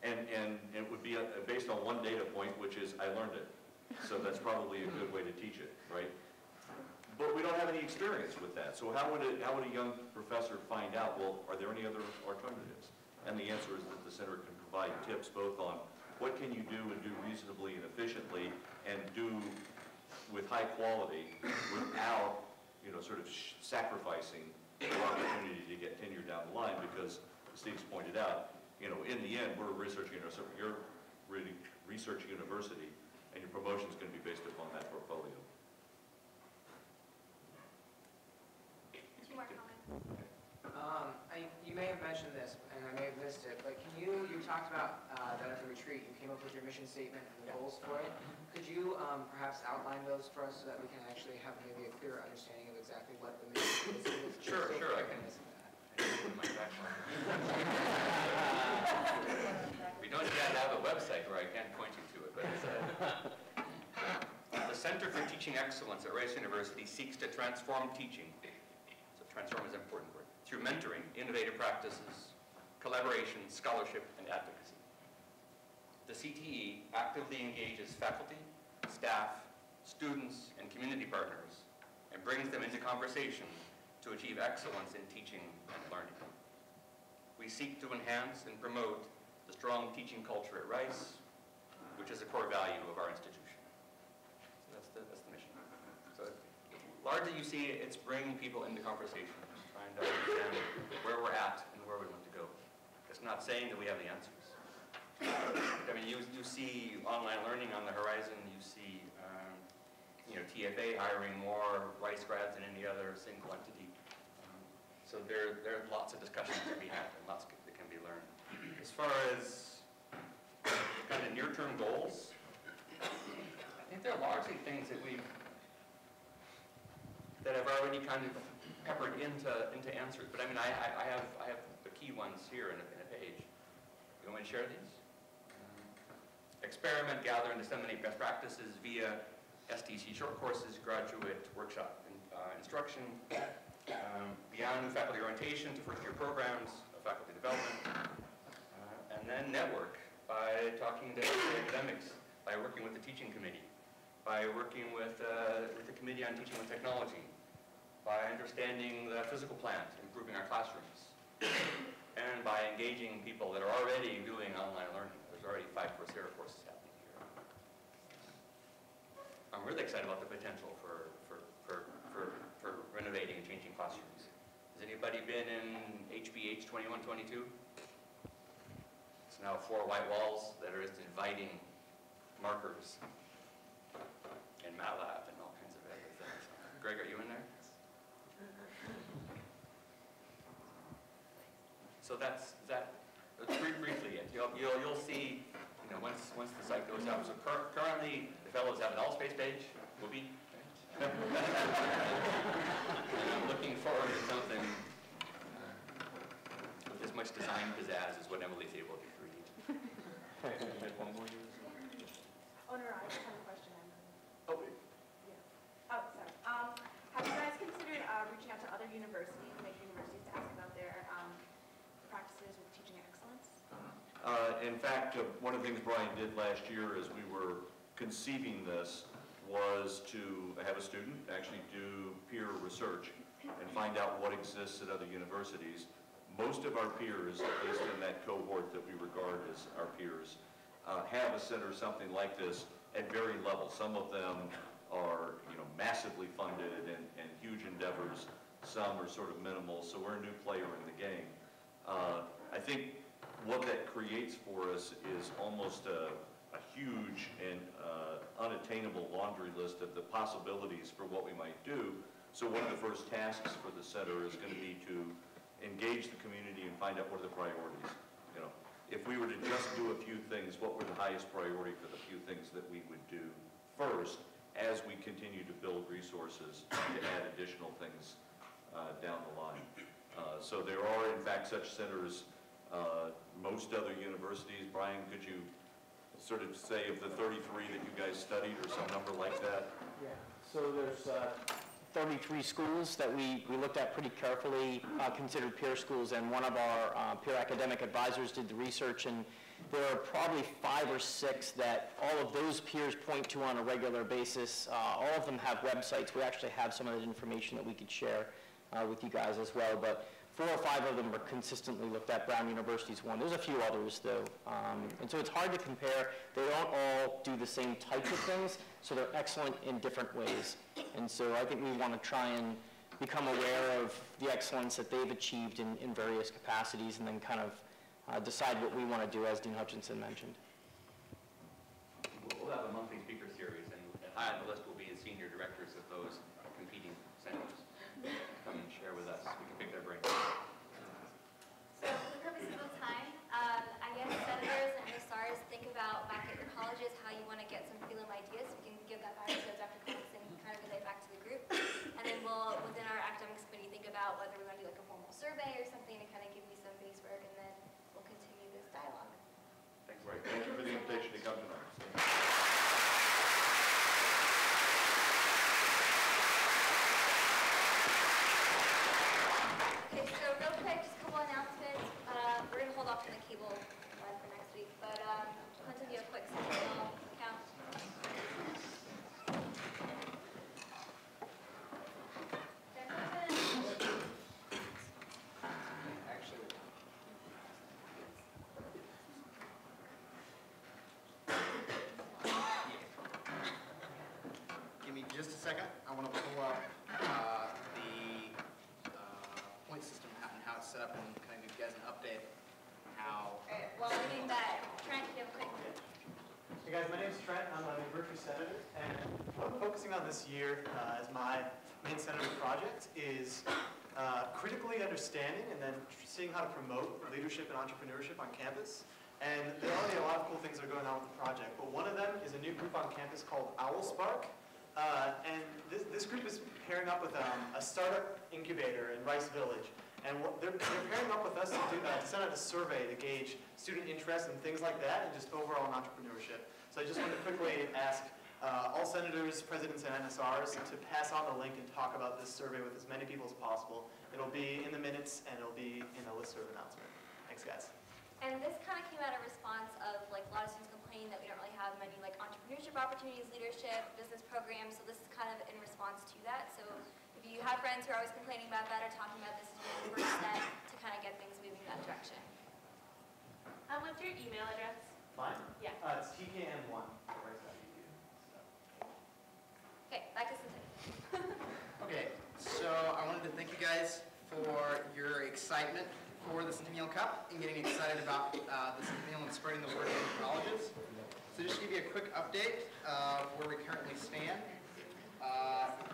And it would be based on one data point, which is I learned it. So that's probably a good way to teach it, right? But we don't have any experience with that. So how would a young professor find out, well, are there any other alternatives? And the answer is that the center can provide tips both on what can you do and do reasonably and efficiently and do with high quality without, sort of sacrificing the opportunity to get tenure down the line, because as Steve's pointed out, in the end, we're researching you're really research university, and your promotion is going to be based upon that portfolio. Two more comments. You may have mentioned this, and I may have missed it, but you talked about that at the retreat, you came up with your mission statement and the goals for it. Could you perhaps outline those for us so that we can actually have maybe a clearer understanding of exactly what the mission is? Sure, I can. We don't yet have a website where I can't point you to it, but it's the Center for Teaching Excellence at Rice University seeks to transform teaching, so transform is an important word, through mentoring, innovative practices, collaboration, scholarship, and advocacy. The CTE actively engages faculty, staff, students, and community partners, and brings them into conversation to achieve excellence in teaching and learning. We seek to enhance and promote the strong teaching culture at Rice, which is a core value of our institution. So that's the mission. So largely you see it's bringing people into conversation, trying to understand where we're at and where we want to go. It's not saying that we have the answers. I mean, you see online learning on the horizon, you see TFA hiring more Rice grads than any other single entity. So there are lots of discussions to be had and lots that can be learned. As far as kind of near-term goals, I think they're largely things that I've already kind of peppered into answers. But I mean, I have the key ones here in a page. You want me to share these? Experiment, gather, and disseminate best practices via STC short courses, graduate workshop instruction, beyond faculty orientation to first-year programs, faculty development, and then network by talking to academics, by working with the teaching committee, by working with the committee on teaching with technology, by understanding the physical plant, improving our classrooms, and by engaging people that are already doing online learning. There's already 5 Coursera courses happening here. I'm really excited about the potential for renovating and changing classrooms. Has anybody been in HBH 2122? It's now 4 white walls that are just inviting markers and MATLAB and all kinds of other things. Greg, are you in there? So that's briefly it. You'll see, once the site goes out. So currently, the fellows have an all-space page, Whoopee. And I'm looking forward to something with as much design pizzazz as what Emily's able to create. One more. Owner, I just have a question. Oh, Yeah. Oh, sorry. Have you guys considered reaching out to other universities, major universities, to ask about their practices with teaching excellence? In fact, one of the things Brian did last year as we were conceiving this was to have a student actually do peer research and find out what exists at other universities. Most of our peers, at least in that cohort that we regard as our peers, have a center, something like this, at varying levels. Some of them are, massively funded and huge endeavors. Some are sort of minimal, so we're a new player in the game. I think what that creates for us is almost a huge and unattainable laundry list of the possibilities for what we might do. So one of the first tasks for the center is going to be to engage the community and find out what are the priorities. If we were to just do a few things, what were the highest priority for the few things that we would do first as we continue to build resources to add additional things down the line. So there are, in fact, such centers. Most other universities, Brian, could you sort of say of the 33 that you guys studied or some number like that? Yeah, so there's 33 schools that we looked at pretty carefully, considered peer schools, and one of our peer academic advisors did the research, and there are probably 5 or 6 that all of those peers point to on a regular basis. All of them have websites. We actually have some of that information that we could share with you guys as well, but 4 or 5 of them are consistently looked at. Brown University's one. There's a few others, though. And so it's hard to compare. They don't all do the same types of things, so they're excellent in different ways. And so I think we want to try and become aware of the excellence that they've achieved in various capacities, and then kind of decide what we want to do, as Dean Hutchinson mentioned. We'll have a monthly speaker series, and high on the list will be the senior directors of those competing centers. Come and share with us. We can pick their brains. So for the purpose of time, I guess senators and MSRs think about back at your colleges how you want to get some prelim ideas. We can give that back to Dr. Cox and kind of relay back to the group. And then we'll, within our academics committee, think about whether we want to do like a formal survey or something to kind of give you some base work, and then we'll continue this dialogue. Thanks. Right. Thank you for the invitation to come tonight. Okay, so real quick, just a couple announcements. We're going to hold off on the cable one for next week, but Clinton, do you have a quick centennial count? Give me just a second. I want to pull up the point system and how it's set up, and kind of give you guys an update on how. Alright, while we're doing that, Trent, do you have a quick? Hey guys, my name is Trent. I'm a Berkeley senator, and what I'm focusing on this year as my main senator project is critically understanding and then seeing how to promote leadership and entrepreneurship on campus. And there are already a lot of cool things that are going on with the project, but one of them is a new group on campus called OwlSpark. And this group is pairing up with a startup incubator in Rice Village. And they're pairing up with us to send out a survey to gauge student interest and things like that, and just overall entrepreneurship. So I just want to quickly ask all senators, presidents, and MSRs to pass on the link and talk about this survey with as many people as possible. It'll be in the minutes, and it'll be in the listserv announcement. Thanks, guys. And this kind of came out of response of like a lot of students complaining that we don't really have many like entrepreneurship opportunities, leadership, business programs. So this is kind of in response to that. So if you have friends who are always complaining about that or talking about this, is really the first step to kind of get things moving in that direction. What's your email address? Mine? Yeah. It's tkn1. Okay, back to Centennial. Okay, so I wanted to thank you guys for your excitement for the Centennial Cup and getting excited about the Centennial and spreading the word in colleges. So just to give you a quick update of where we currently stand.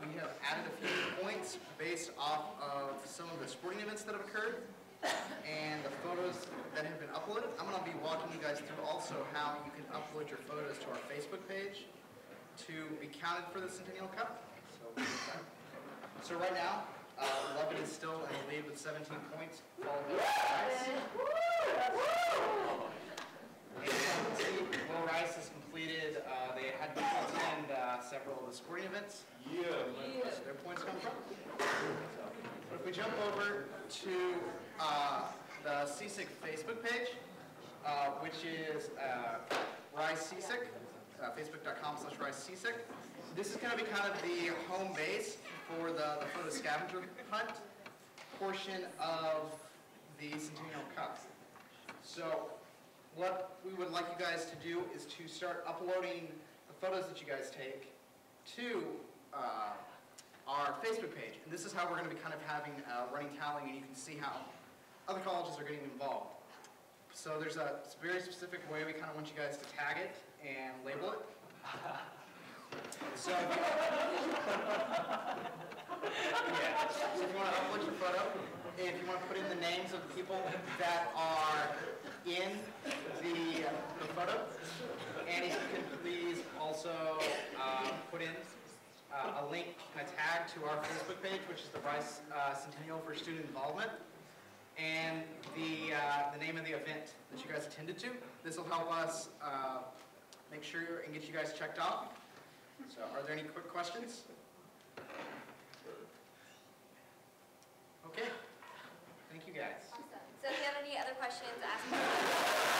We have added a few points based off of some of the sporting events that have occurred and the photos that have been uploaded. I'm going to be walking you guys through also how you can upload your photos to our Facebook page to be counted for the Centennial Cup. So right now, Lubbock is still in the lead with 17 points, followed by Rice. And Will Rice has completed, they had to attend several of the sporting events. Yeah. Where their points come from. But if we jump over to the CSIC Facebook page, which is Rise CSIC, facebook.com/Rise CSIC. This is going to be kind of the home base for the photo scavenger hunt portion of the Centennial Cup. So what we would like you guys to do is to start uploading the photos that you guys take to our Facebook page. And this is how we're going to be kind of having a running tally, and you can see how other colleges are getting involved. So there's a very specific way we kind of want you guys to tag it and label it. So if you want to upload your photo, if you want to put in the names of the people that are in the photo, and if you can please also put in a link and a tag to our Facebook page, which is the Rice Centennial for Student Involvement, and the name of the event that you guys attended to. This will help us make sure and get you guys checked off. So are there any quick questions? Okay. Thank you guys. Awesome. So if you have any other questions, ask me.